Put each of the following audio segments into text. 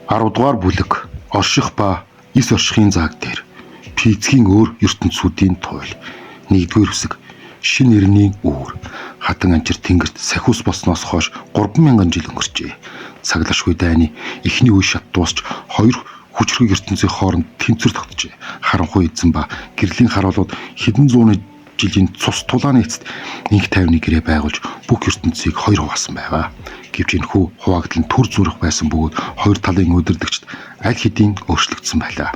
10 дугаар бүлэг орших ба эс оршихын зааг дээр Пицгийн өөр ертөнцүүдийн туйл 1-р хэсэг шинэ эртний үүр хатан анчир тэнгэрт сахиус болсноос хойш 3000 жил өнгөрчээ. Цаглашгүй дайны эхний үе шат дуусч хоёр хүчрэг ертөнцийн хооронд тэнцвэр тогтжээ. Харанхуй эзэн ба гэрлийн харуулууд хэдэн зууны жилийн цус тулааны эцэст инх тайвны гэрээ байгуулж бүх ертөнцийг хоёр хуваасан байв. Гэвч энэхүү хуваагдал нь төр зүрх байсан бөгөөд хоёр талын удирдагчид аль хэдийн өөрчлөгдсөн байлаа.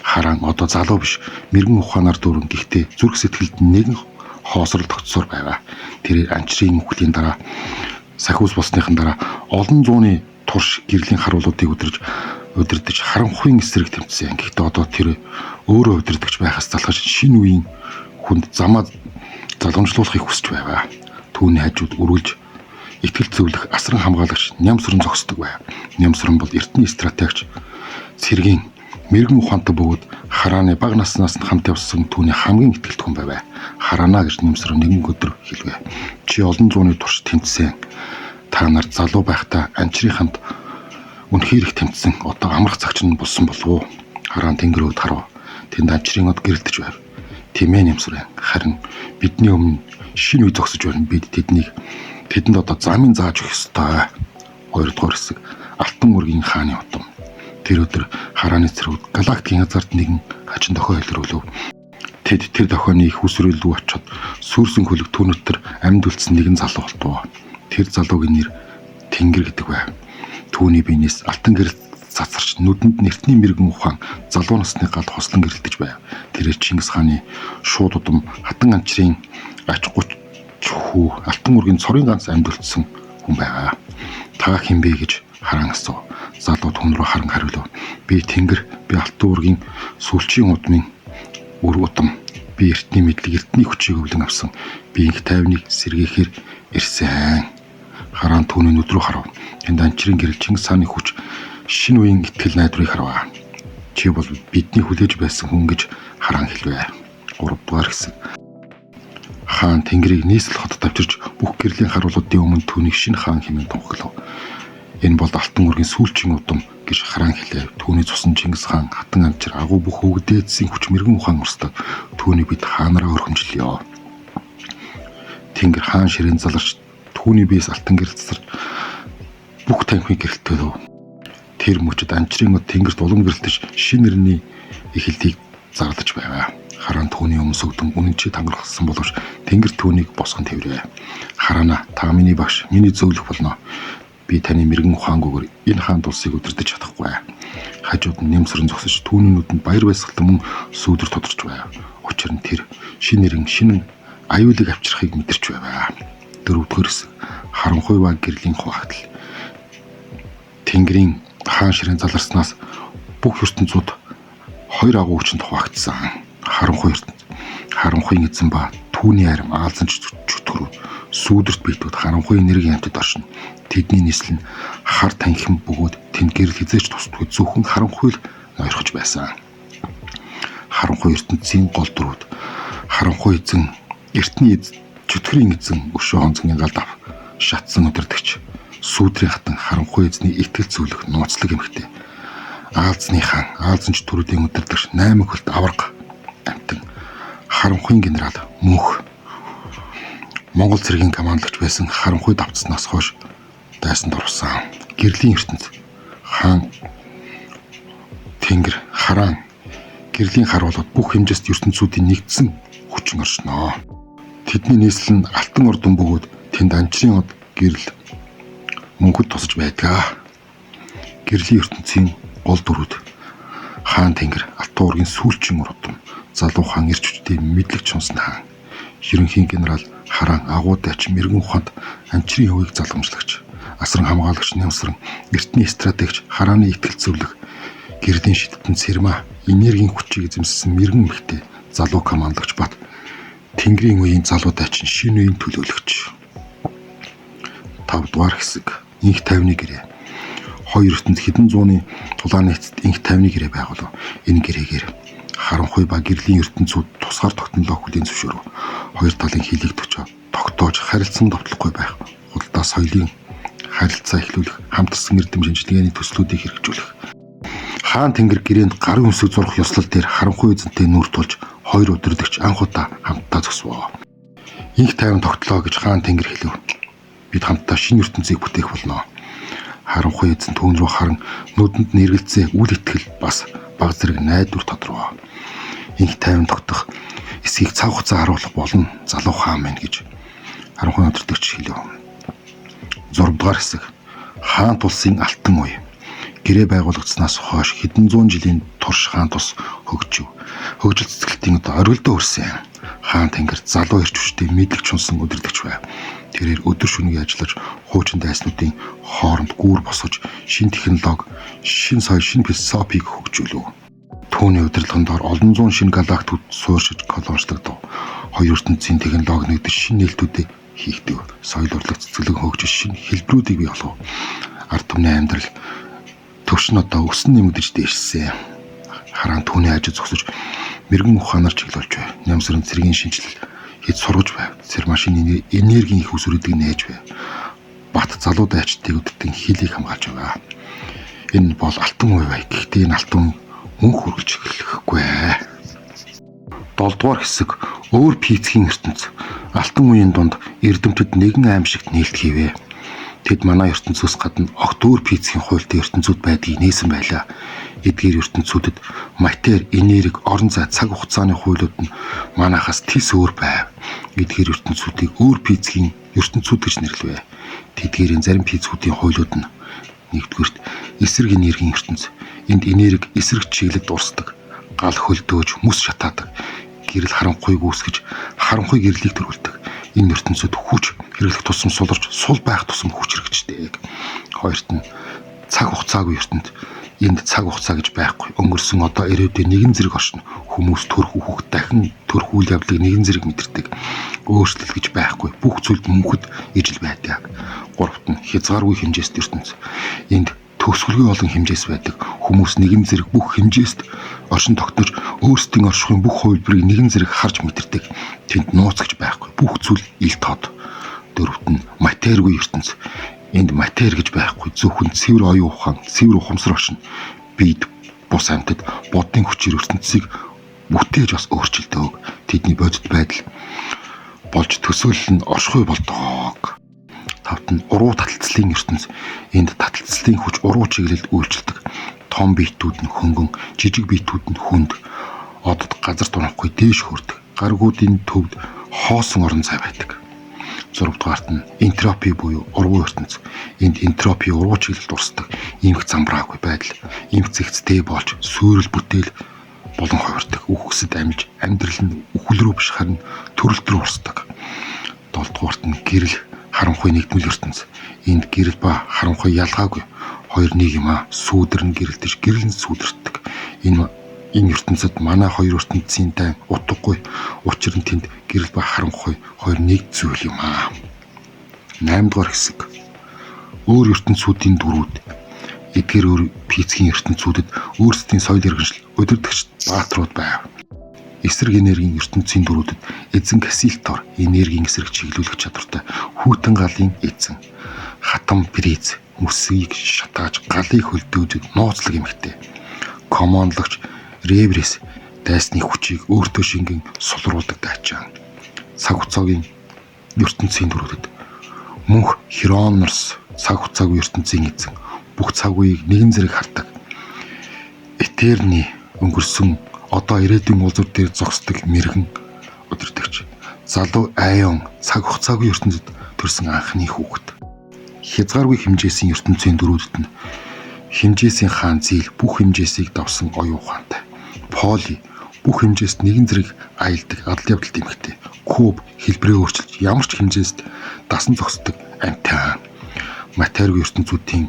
Хараан одоо залуу биш, мэрэгэн ухаанаар дүүрэн гэхдээ зүрх сэтгэлд нэгэн хоосрол тогтсоор байв. Тэр анчрын үхлийн дараа сахиус болсныхан дараа олон зууны турш гэрлийн харуулуудыг удирдах харанхуйн эсрэг тэмцсэн. Гэхдээ одоо тэр өөрөө удирдахч байхаас залхаж шинэ үеийн хүнд замаа залгамжлуулахыг хүсэж байв. Түүний хажууд үргэлж итгэл зөвлөх асран хамгаалагч Нямсран зогсдог байв. Нямсран бол эртний стратегч цэргийн мэрэгэн ухаантай бөгөөд Харааны бага наснаас нь хамт явсан түүний хамгийн итгэлт хүн байв. Хараана гэж Нямсран нэгэн өдөр хэлвэ. Чи олон зууны турш тэмцсэн. Та нар залуу байхдаа анчрын хамт үнэхээр их тэмцсэн. Одоо амрах цагч нь болсон болов уу? Хараан тэнгэрүүд харав. Тэнд анчрын од гэрэлтэж байв. Тэмээ Нямсран. Харин бидний өмнө шинэ үе зогсож байна. Бид тэдэнд одоо замын зааж өгөх ёстой. 2-р хэсэг Алтан үргийн хааны удам. Тэр өдөр Харааны цэргүүд галактикийн хязгаарт нэгэн хачин дохио илрүүлв. Тэд тэр дохионы их үсрэл рүү очиод сүрсэн хөлөг түүнэтэр амьд үлдсэн нэгэн залуу болтов. Тэр залуугийн нэр Тэнгэр гэдэг байв. Түүний биенээс алтан гэрэл цацарч нүдэнд нэртний мэрэгэн ухаан залуу насны гал хослон гэрэлтэж байв. Тэр Чингис хааны шууд удам хатан анчрын ач хүү Алтан үргийн цорын ганц амьд үлдсэн хүн байв. Та хэн бэ гэж Хараан асуув. Залуу түн рүү харан хариулв. Би Тэнгэр, би Алтан үргийн сүүлчийн удмын үр удам. Би эртний мэдлэг, эртний хүчийг өвлөн авсан. Би инх тайвныг сэргээхээр ирсэн. Хараан түүний нүд рүү харав. Тэнд анчрын гэрэл Чингис хааны хүч шинэ үеийн итгэл найдварыг харав. Чи бол бидний хүлээж байсан хүн гэж Хараан хэлвэ. 3-р хэсэг хаан Тэнгэрийг нийслэл хотод авчирч бүх гэрлийн харуулуудын өмнө түүнийг шинэ хаан хэмээн тунхаглав. Энэ бол Алтан үргийн сүүлчийн удам гэж Хараан хэлэв. Түүний цусан Чингис хаан хатан анчир агуу бүх өвгдээдсийн хүч мэрэгэн ухаан урсдаг. Түүнийг бид хаанараа өрхөмжлөё. Тэнгэр хаан ширээн заларч түүний биес алтан гэрэл цацарч бүх танхимыг гэрэлтэлв. Тэр мөчөд анчрын од Тэнгэрт улам гэрэлтэж шинэ нэрний эхэлтийг зарлаж байв. Хараан түүний өмнө сүгдэн үнэнчээ тангарахсан боловч Тэнгэр түүнийг босгон тэврээ. Хараана, та миний багш, миний зөвлөх болно. Би таны мэрэгэн ухаангүйгээр энэ хаан улсыг удирдах чадахгүй. Хажууд нь Нямсран зогсож түүний нүдэнд баяр баясгалан мөн сүүдэр тодорч байв. Учир нь тэр шинэ нэрэн шинэ аюулыг авчрахыг мэдэрч байв. 4-р хэсэг Харанхуй ба гэрлийн хуваагдал. Тэнгэрийн хаан ширээн заларснаас бүх ертөнцүүд хоёр агуу хүчинд хуваагдсан. Харанхуйн эзэн ба түүний арим аалзанч чөтгөрөв. Сүүдэрт биетүүд харанхуйн нэрийн амтд оршино. Тэдний нийслэл нь хар танхим бөгөөд тэнд гэрэл хизээч тусдаггүй зөвхөн харанхуй л нойрхож байсан. Харанхуй ертөнцийн гол дөрүүд харанхуй эзэн эртний чөтгөрийн эзэн өшөө хонцгийн галд шатсан удирдагч сүүдрийн хатан харанхуй эзний итгэл зөвлөх нууцлаг эмэгтэй. Аалзны хаан аалзанч төрүүдийн удирдагч 8 хөлт аварга амтан харанхуйн генерал мөнх Монгол цэргийн командлагч байсан харанхуй давтснаас хойш дайсанд орсон. Гэрлийн ертөнц хаан Тэнгэр Хараан гэрлийн харуулууд бүх хэмжээст ертөнцүүдийн нэгдсэн хүчин оршноо. Тэдний нийслэл нь алтан ордон бөгөөд тэнд анчрын од гэрэл мөнхөд тусаж байдаг. Гэрлийн ертөнцийн гол дөрүүд хаан Тэнгэр Алтан үргийн сүүлчийн урдам залуу хаан ирч хүчтэй мэдлэгч шунсан хаан. Ерөнхий генерал Хараан агуу дайч мэрэгэн ухаанд анчрын хөвийг залгамжлагч асран хамгаалагч Нямсран эртний стратегч Харааны итгэл зөвлөх гэрлийн шидтэн Сэрма энергийн хүчийг эзэмссэн мэрэгэн эмэгтэй залуу командлагч бат Тэнгэрийн үеийн залуу дайчин шинэ үеийн төлөөлөгч. 5-р хэсэг инх тайвны гэрээ. Хоёр ертөнд хэдэн зууны тулааны эцэст инх тайвны гэрээ байгуулав. Энэ гэрээгээр Харанхуй ба гэрлийн ертөнцүүд тусгаар тогтнолоо хүлээн зөвшөөрөв. Хоёр талын хилийг тогтоож харилцан довтлохгүй байх. Худалдаа соёлын харилцаа эхлүүлэх, хамтарсан эрдэм шинжилгээний төслүүдийг хэрэгжүүлэх. Хаан Тэнгэр гэрээнд гарын үсэг зурх ёслол дээр харанхуй эзэнтэй нүүр тулж хоёр удирдагч анх удаа хамтдаа зогсвоо. Инх тайван тогтлоо гэж Хаан Тэнгэр хэлв. Бид хамтдаа шинэ ертөнцийг бүтээх болно. Харанхуй эзэн түүн рүү харан нүдэнд нэргэлзээ үл итгэл бас баг зэрэг найдвар тодроо. Инх тайван тогтох эсхийг цаг хугацаа харуулах болно залуу хаан мэн гэж харанхуй удирдагч хэлв. 6 дугаар хэсэг. Хаан тулсын алтан үе. Гэрээ байгуулагдсанаас хойш хэдэн зуун жилийн турш хаан тус хөгжив. Хөгжил цэцгэлтийн оргилдоо өрсөн. Хаан Тэнгэр залуу ирч хүчтэй мэдлэгч унсан удирдагч байв. Тэрээр өдөр шөнөгүй ажиллаж хуучин дайснуудын хооронд гүүр босгож шин технологи, шин соёл, шин философиг хөгжүүлв. Түүний удирдлагын доор олон зуун шинэ галактикууд суурьшиж колончлогдов. Хоёр ертөнцийн технологи нэгдэж шинэ нээлтүүдийг хийгдэв. Соёл урлаг цэцгэлэг хөгжиж шинэ хэлбэрүүдийг бий болгов. Ард түмний амьдрал төвшин одоо өсөн нэмэгдэж дээшсэн. Хараан түүний ажил зогсож мэрэгэн ухаанаар чиглүүлж байв. Нямсрын цэргийн шинжилэл хэд сургаж байв. Цэр машины энергийн их усүрүүдийг нээж байв. Бат залуу дайчдыг өдөртөн хилийг хамгаалж байгаа. Энэ бол алтан үе бай. Гэхдээ энэ алтан мөнх хүргэж эхлэхгүй. 7 дугаар хэсэг. Өөр пицгийн ертөнц. Алтан үеийн дунд эрдэмтэд нэгэн аимшигт нээлт хийвэ. Тэд манай ертөнцөөс гадна огт өөр пицгийн хуйлтын ертөнцүүд байдгийг нээсэн байлаа. Эдгээр ертөнцүүдэд матер, энерги, орон зай, цаг хугацааны хуйлууд нь манайхаас тис өөр байв. Эдгээр ертөнцүүдийг өөр пицгийн ертөнцүүд гэж нэрлэвэ. Тэдгээрийн зарим пицүүдийн хуйлууд нь нэгдүгürt эсрэг энергийн ертөнц. Энд энерги эсрэг чиглэлд урсдаг. Гал хөлдөөж, мэс шатаадаг. Гэрэл харанхуйг үүсгэж, харанхуй гэрлийг төрүүлдэг. Энэ ертөнцид хүч хэрэглэх тусам суларч, сул байх тусам хүч хэрэгждэг. Хоёрт нь цаг хугацаагүй ертөнд. Энд цаг хугацаа гэж байхгүй. Өнгөрсөн одоо ирээдүйн нэгэн зэрэг оршин. Хүмүүс төрх үхэх дахин төрх үйл явдлыг нэгэн зэрэг мэдэрдэг. Өөрчлөл гэж байхгүй. Бүх зүйлд мөнхөд ижил байдаг. Гуравт нь хязгааргүй хэмжээст ертөнц. Энд төгсгөлгүй олон хэмжээс байдаг. Хүмүүс нэгэн зэрэг бүх хэмжээст оршин тогтнож өөрсдийн оршихуйн бүх хувилбарыг нэгэн зэрэг харж мэдэрдэг. Тэнд нууц гэж байхгүй. Бүх зүйл ил тод. Дөрөвт нь материгүй ертөнц. Энд матер гэж байхгүй. Зөвхөн цэвэр оюун ухаан, цэвэр ухамсар оршин. Бид бус амьтад бодны хүчээр ертөнцийг бүтээж бас өөрчилдөг. Тэдний бодит байдал болж төсөөлөл нь оршихуй болдог. Тавт нь уруу таталцлын ертөнц. Энд таталцлын хүч уруу чиглэлд үйлчилдэг. Том биетүүд нь хөнгөн, жижиг биетүүд нь хүнд. Одод газар дунахгүй дээш хөрдөг. Гаргуудын төвд хоосон орон зай байдаг. 6 дугаарт нь энтропи буюу ургуу ертөнц. Энд энтропи ургуу чиглэлд урсдаг. Иймх замбраагүй байдал. Иймх зэгцтэй болж сүйрэл бүтээл болон хувирдаг. Үхсэд амилж амьдрал нь үхэл рүү биш харин төрөлт рүү урсдаг. 7 дугаарт нь гэрэл харанхуй нэгдмэл ертөнц. Энд гэрэл ба харанхуй ялгаагүй. Хоёр нэг юм аа. Сүүдэр нь гэрэлдэж гэрэл нь сүүдэрдэг. Энэ ертөнцид манай хоёр ертөнцийн тань утгагүй. Учир нь тэнд гэрэл ба харанхуй хоёр нэг зүйл юм аа. 8 дугаар хэсэг. Өөр ертөнцүүдийн дөрүүд. Эдгээр өөр пицгийн ертөнцүүдэд өөрсдийн соёл иргэншил, удирдагч бааtruуд байв. Эсрэг энергийн ертөнцийн дөрүүдэд эзэн Кассилтор энергийн эсрэг чиглүүлэх чадвартай хүйтэн галын эзэн хатам приз мөсгийг шатааж галыг хөлдөөж нууцлаг эмэгтэй. Командлагч Реврис дайсны хүчийг өөртөө шингэн сулруулдаг дайчаан. Цаг хугацаагийн ертөнцийн дөрүүдэд мөнх Хронос цаг хугацаагүй ертөнцийн эзэн бүх цаг үеийг нэгэн зэрэг хардаг. Этерний өнгөрсөн одоо ирээдүйн улзуур дээр зогсдог мэрэгэн удирдагч. Залуу Айон цаг хугацаагүй ертөнцид төрсэн анхны хүүхэд. Хязгааргүй хэмжээсийн ертөнцийн дөрүүдэд нь хэмжээсийн хаан зээл бүх хэмжээсийг давсан оюун ухаантай. Поли бүх хэмжээст нэгэн зэрэг аялдаг адал явдал эмэгтэй. Куб хэлбэрээ өөрчилж ямар ч хэмжээст дасан зогсдог амтан. Материгүй ертөнцүүдийн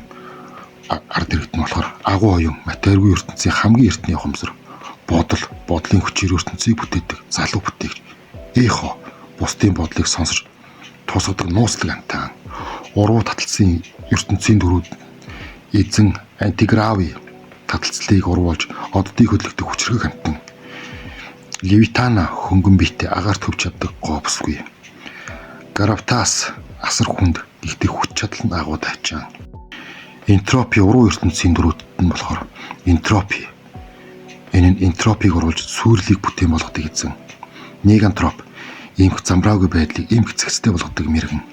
ард иргэд нь болохоор агуу оюун материгүй ертөнцийн хамгийн эртний ухамсар. Бодлын хүчээр ертөнцийг бүтээдэг залуу бүтээгч. Эхо бусдын бодлыг сонсож тусгадаг нууцлаг амтан. Уруу таталцсан ертөнцийн дөрүүд эзэн Антиграви таталцлыг урвуулж оддыг хөдлөгдөх хүчрэг амтан. Левитана хөнгөн биетэй агаар төвч чаддаг говсгүй. Гравтас асар хүнд Игдэх хүч чадал нь агуу тайчаан. Энтропи уруу ертөнцийн дөрүүдэд нь болохоор энтропи. Энэ нь энтропиг оруулж сүрлийг бүтээн болгодог эзэн. Негантроп эмх замбраагүй байдлыг эмх цэгцтэй болгодог мэрэгэн.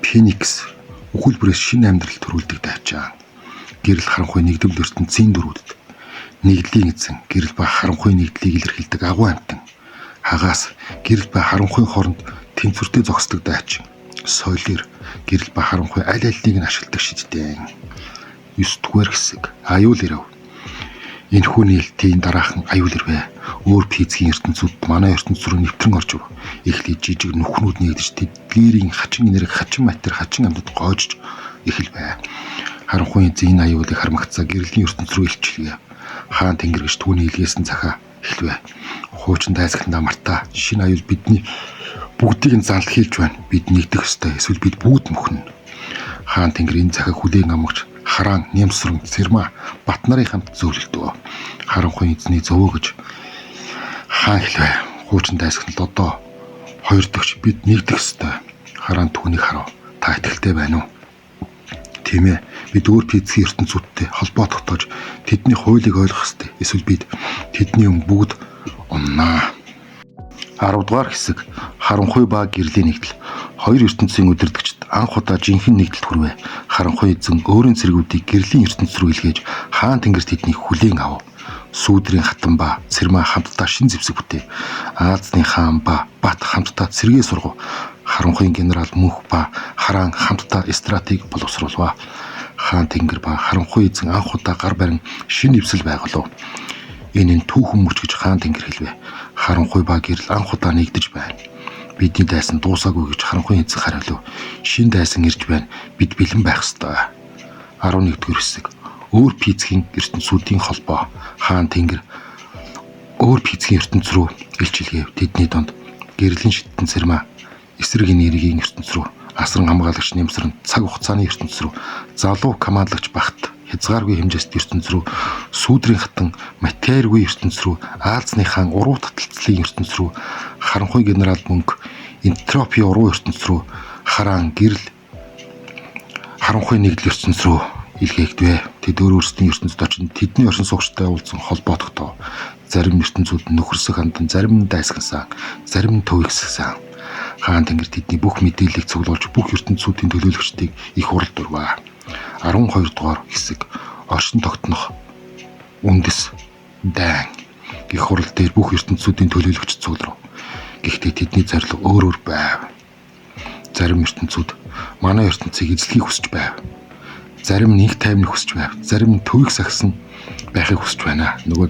Феникс үхэлбэрээс шинэ амьдрал төрүүлдэг дайчаан. Гэрэл харанхуй нэгдвэл ертөнцийн дөрүүдэд нэгдлийн эзэн гэрэл ба харанхуй нэгдлийг илэрхийлдэг агуу амьтан. Хагаас гэрэл ба харанхуйн хооронд тэнцвэртэй зогсдог дайчин. Соёлоор гэрэл ба харанхуй аль алийг нь ашигладаг шидтэй. 9-р хэсэг аюул ирэв. Энэ хүн нээлтийн дараахан аюул ирвэ. Өөр физикийн ертөнцүүд манай ертөнц рүү нэвтрэн орж ив. Эхлээд жижиг нүхнүүд нэгдэж тэдгээрийн хачин энерги, хачин матер, хачин амьтад гоожж эхэлвэ. Харанхуйн эзэн энэ аюулыг хармагцаа гэрлийн ертөнц рүү илчлэе. Хаан тэнгэр гэж түүний илгээсэн цахаа эхлэвэ. Хуучин дайсагтандаа мартаа шинэ аюул бидний бүгдийг нь занл хийлж байна. Бид нэгдэх ёстой. Эсвэл бид бүгд мөхнө. Хаан тэнгэр энэ цахаг хүлээн амгч Хараан, Нямсран, Цэрмаа бат нарын хамт зөвлөлдөв. Харанхуйн эзний зовөө гэж хаан хэлвэ. Хуучин дайсагт л одоо хоёр дэгч бид нэгдэх ёстой. Хараан түүнийг харав. Та итгэлтэй байна уу? Тийм ээ. Бид өөр физикийн ертөнцүүдтэй холбоо тогтоож тэдний хуулийг ойлгох ёстой. Эсвэл бид тэдний бүгд умнаа. 10-р хэсэг харанхуй ба гэрлийн нэгдэл. Хоёр ертөнцийн удирдагчид анх удаа жинхэнэ нэгдэлд хүрвэ. Харанхуй эзэн өөрийн цэргүүдийг гэрлийн ертөнц рүү илгээж хаан тэнгэр тэднийг хүлээн авав. Сүүдрийн хатан ба Цэрмаа хамтдаа шин зэвсэг бүтээв. Аазны хаан ба Бат хамтдаа цэргээ сургав. Харанхуйн генерал Мөнх ба Хараан хамтдаа стратеги боловсруулва. Хаан тэнгэр ба харанхуй эзэн анх удаа гар барин шин нэвсэл байгуулав. Энэ нь түүхэн мөч гэж хаан тэнгэр хэлвэ. Харанхуй ба гэрэл анх удаа нэгдэж байна. Бидний дайсан дуусаагүй гэж харанхуй эзэн хариулв. Шин дайсан ирж байна. Бид бэлэн байх ёстой. 11-р хэсэг өөр физикийн ертөнцүүдийн холбоо. Хаан тэнгэр өөр физикийн ертөнц рүү илчилгээв. Тэдний донд гэрлийн шиттэн Цэрмаа эсрэг энергийн ертөнц рүү, асран хамгаалагч Нямсран цаг хугацааны ертөнц рүү, залуу командлагч Багт хязгааргүй хэмжээст ертөнц рүү, сүүдрийн хатан материгүй ертөнц рүү, Аалзны хаан уруу таталцлын ертөнц рүү, харанхуй генерал Мөнх энтропи уруу ертөнц рүү, Хараан гэрэл харанхуй нэгдэл ертөнц рүү илгээгдэв. Тэд өөрсдийн ертөнцид очиж тэдний оршин суугчтай уулзсан холбоо тогтоов. Зарим ертөнцүүд нөхөрсөх андан, зарим нь дайсагсан, зарим нь төвөгссөн. Хаан тэнгэр тэдний бүх мэдээллийг цуглуулж бүх ертөнцүүдийн төлөөлөгчдийг их хуралд урваа. 12-р хэсэг оршин тогтнох үндэс дайн гэх хурал дээр бүх ертөнцүүдийн төлөөлөгч цугларав. Гэхдээ тэдний зорилго өөр өөр байв. Зарим ертөнцүүд манай ертөнцийг эзлэхийг хүсэж байв. Зарим нь их тайвныг хүсэж байв. Зарим нь төвийг сагсан байхыг хүсэж байна. Нөгөө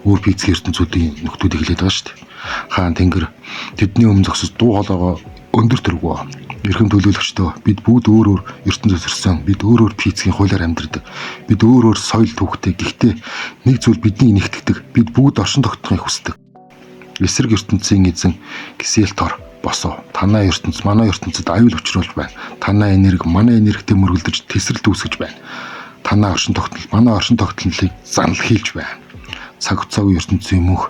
өөр физикийн ертөнцүүдийн нөхдүүдийг хэлээд байгаа шүү дээ. Хаан тэнгэр тэдний өмнө зогсож дуу хоолойгоо өндөр төргөө. Эрхэм төлөөлөгчдөө бид бүгд өөр өөр ертөнцөөс ирсэн. Бид өөр өөр физикийн хуулиар амьдардаг. Бид өөр өөр соёл төвхтэй. Гэхдээ нэг зүйл биднийг нэгтгэдэг. Бид бүгд оршин тогтнохыг хүсдэг. Эсрэг ертөнцийн эзэн Гесельтор босоо. Танай ертөнц манай ертөнцид аюул учруулж байна. Танай энерги манай энергитэй мөргөлдөж тесрэлт үүсгэж байна. Танай оршин тогтнол манай оршин тогтнолыг занл хийлж байна. Цаг хугацаагүй ертөнцийн мөнх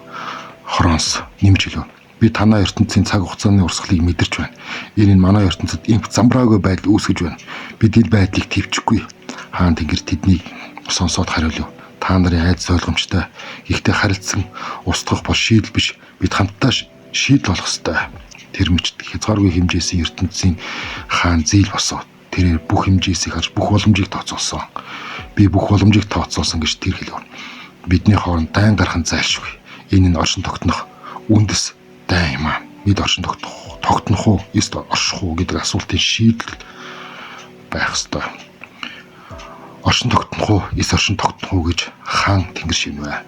Хронос нэмж хэлв. Би танай ертөнцийн цаг хугацааны урсгалыг мэдэрч байна. Энэ нь манай ертөнцид эмх замбраагүй байдал үүсгэж байна. Бид энэ байдлыг төвчгүй. Хаан тэнгэр тэднийг сонсоод хариулв. Та нарын айдас ойлгомжтой. Гэхдээ харилцсан устгах бол шийдэл биш. Бид хамтдаа шийдэл олох ёстой. Тэр мөчд хязгааргүй хэмжээсийн ертөнцийн хаан зээл босоо. Тэрээр бүх хэмжээсийг харж бүх боломжийг тооцоолсон. Би бүх боломжийг тооцоолсон гэж тэр хэлв. Бидний хооронд дайн гархан зайлшгүй. Энэ нь оршин тогтнох үндэс дайн юм аа. Бид оршин тогтнох уу, эсвэл орших уу гэдэг асуултын шийдэл байх ёстой. Оршин тогтнох уу, эсвэл оршин тогтнох уу гэж хаан тэнгэр шивнэ.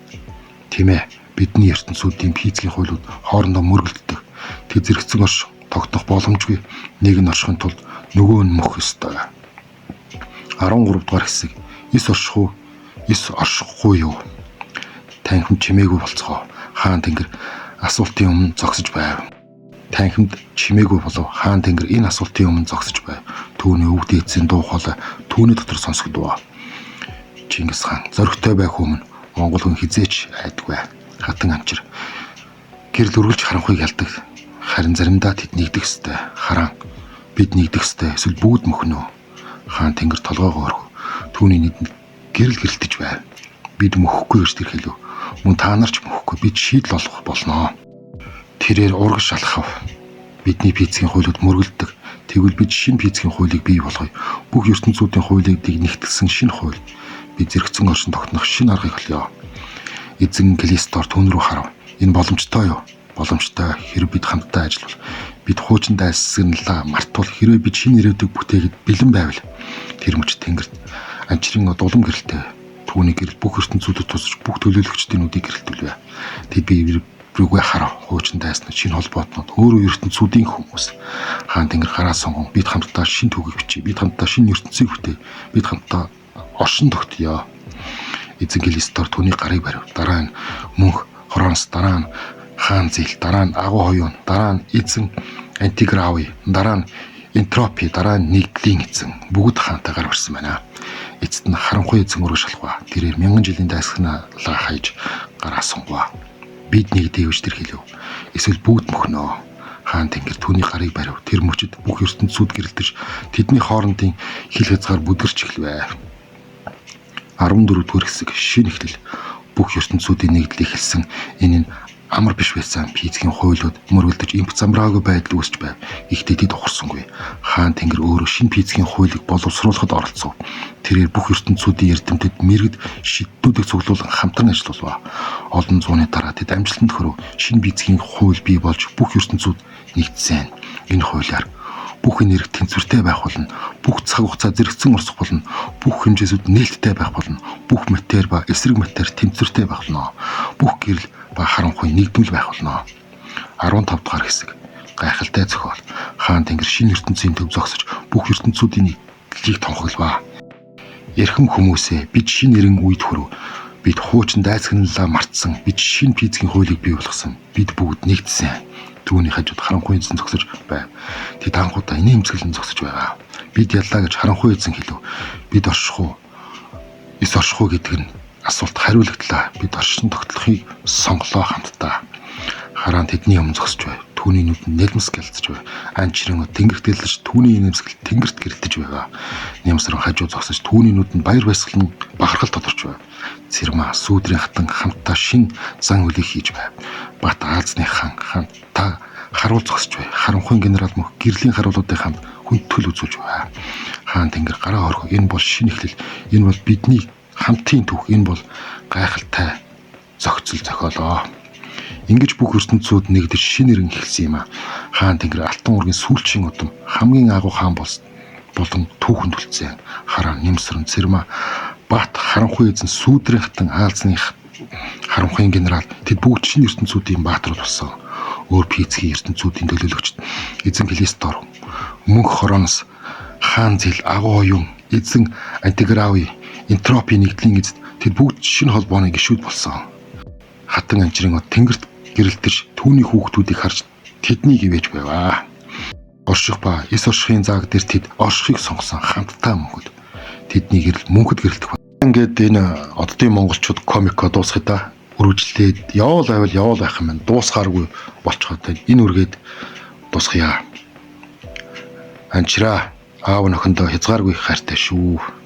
Тийм ээ. Бидний ертөнцүүдийн физикийн хуулиуд хоорондоо мөргөлддөг. Тэд зэрэгцэн оршин тогтнох боломжгүй. Нэг нь оршихын тулд нөгөө нь мөх ёстой. 13-р хэсэг. Эс орших уу, эс оршихгүй юу? Танхимд чимээгүй болцгоо. Хаан тэнгэр асуултын өмнө зогсож байв. Танхимд чимээгүй болов. Хаан тэнгэр энэ асуултын өмнө зогсож байв. Түүний өвгд эцсийн дуу хоолой түүний дотор сонсогдов. Чингис хаан зоригтой байх өмнө Монгол хүн хизээч айдгүй. Хатан амчир гэрэл үргэлж харанхуйг ялдаг. Харин заримдаа тэд нэгдэх ёстой. Хараан Бид нэгдэх ёстой. Эсвэл бүгд мөхнө. Хаан Тэнгэр толгоогоо орхив. Түүний нийтэнд гэрэл гэрэлтэж байв. Бид мөхгүй гэж тэр хэлв. Мөн та нар ч мөхгүй. Бид шийдэл олох болно. Тэрээр урагш шалхав. Бидний физикийн хуулиуд мөргөлдөг. Тэгвэл бид шинэ физикийн хуулийг бий болгоё. Бүх ертөнцүүдийн хуулийг нэгтгэсэн шинэ хууль. Бид зэрэгцэн оршин тогтнох шинэ аргыг олё. Эзэн Глистор түүн рүү харав. Энэ боломжтой юу? Боломжтой. Хэрэв бид хамтдаа ажиллавал бид хуучин дайсагналаа мартвал хэрвээ бид шинэ ирээдүйг бүтээхэд бэлэн байвал тэр мөч Тэнгэрт анчрын дулам гэрэлтэй. Түүний гэрэл бүх ертөнцүүдэд тусч бүх төлөөлөгчдийн нүдийг гэрэлтүүлвэ. Тэд бие рүүгээ харав. Хуучин дайснууд шинэ холбоотнууд өөрөө ертөнцүүдийн хүмүүс. Хаан Тэнгэр гараа сонгон бид хамтдаа шинэ түүхийг бичиж, бид хамтдаа шинэ ертөнцийг бүтээ. Бид хамтдаа оршин тогтъё. Эзэн Глистор түүний гарыг барив. Дараа нь мөнх Хронос, дараа нь Хаан Зил, дараа нь Агуу Хоёун, дараа нь эзэн Антигравы, дараа нь Энтропи, дараа нь Нэгдлийн эзэн бүгд хаантай гар барьсан байна. Эцэст нь харанхуй эзэн өрөө шалхва. Тэрээр мянган жилийн дайсагналаа хайж гараа сонгов. Бид нэгдээ гэж тэр хэлв. Эсвэл бүгд мөхнө. Хаан Тэнгэр түүний гарыг барив. Тэр мөчөд бүх ертөнцүүд гэрэлтэж тэдний хоорондын хил хязгаар бүдгэрч эхэлвэ. 14-р хэсэг шинэ эхлэл. Бүх ертөнцүүдийн нэгдлийг хэлсэн энэ нь амар биш байсан физикийн хуулиуд мөргөлдөж имп замраагүй байдал үүсч байв. Игтэй тэд ухарсангүй. Хаан Тэнгэр өөрөө шинэ физикийн хуулийг боловсруулахад оролцов. Тэрээр бүх ертөнцүүдийн эрдэмтэд мэрэгд шийднүүдийг цуглуулан хамтран ажиллаваа. Олон зууны дараа тэд амжилтанд хүрв. Шинэ физикийн хууль бий болж бүх ертөнцүүд нэгдсэн. Энэ хуулиар бүх энерги тэнцвэртэй байх болно. Бүх цаг хугацаа зэрэгцэн орсох болно. Бүх хэмжээсүүд нээлттэй байх болно. Бүх матер ба эсрэг матер тэнцвэртэй байх болно. Бүх гэрэл ба харанхуй нэгдмэл байх болно. 15 дугаар хэсэг. Гайхалтай зохиол. Хаан Тэнгэр шинэ ертөнцийн төв зогсож бүх ертөнцүүдийн нэгдлийг тунхаглав. Эрхэм хүмүүсээ бид шинэ нэрэн үед хүрв. Бид хуучин дайсагналаа мартсан. Бид шинэ физикийн хуулийг бий болгосон. Бид бүгд нэгдсэн. Түүний хажууд харанхуй эзэн зогсож байв. Тэд анхудаа инээ эмзэглэн зогсож байгаа. Бид яллаа гэж харанхуй эзэн хэлв. Бид орших уу? Эс орших уу гэдэг нь асуулт хариулагдлаа. Бид оршин тогтолохыг сонголоо хамтдаа. Хараан тэдний өмнө зогсож байв. Түүний нүд нь нэлмс гэлцэж байв. Анчрын тэнгэрт дэлж түүний нэмсгэл тэнгэрт гэрэлтэж байв. Нямсран хажуу зогсож түүний нүд нь баяр баясгалан бахархал тодорч байв. Цэрмаа сүүдрийн хатан хамтдаа шин зан үлийг хийж байв. Бат Аазны хаан та харуул зогсож байв. Харанхуйн генерал мөх гэрлийн харуулуудын хамт хүндтгэл үзүүлж байв. Хаан Тэнгэр гараа орхив. Энэ бол шинэ эхлэл. Энэ бол бидний хамтын түүх. Энэ бол гайхалтай зохицол зохиолоо. Ингэж бүх ертөнцүүд нэгдэж шинэ нэрэн эхэлсэн юм а. Хаан Тэнгэр Алтан ургийн сүүлчийн удам хамгийн агуу хаан болон түүхэнд үлдсэн. Хараа нэмсрэн цэрмаа бат харанхуй эзэн сүүдрийн хатан Аазны харанхуйн генерал тэд бүгд шинэ ертөнцүүдийн бааtruуд болсон. Өөр физикийн ертөнцүүдийн төлөөлөгчд эзэн Глистор, мөнх Хронос, Хаан Зил, Агуу Хоёун, эзэн Антигравы, Энтропи нэгдлийн эзэд тэд бүгд шинэ холбооны гишүүд болсон. Хатан анчрын тэнгэрт гэрэлтэж түүний хүүхдүүдийг харж тэднийг ивэж байваа. Орших ба эс оршихын зааг дээр тэд оршихыг сонгосон хамтдаа мөнхөд. Тэдний гэрэл мөнхөд гэрэлтэх. Ингээд энэ оддын монголчууд комико дуусгая да. Үргэлжлээд явал байх юм байна. Дуусгааргүй болчиход энэ үргээд дуусгая. Анчраа аав нөхөндөө хязгааргүй хайртай шүү.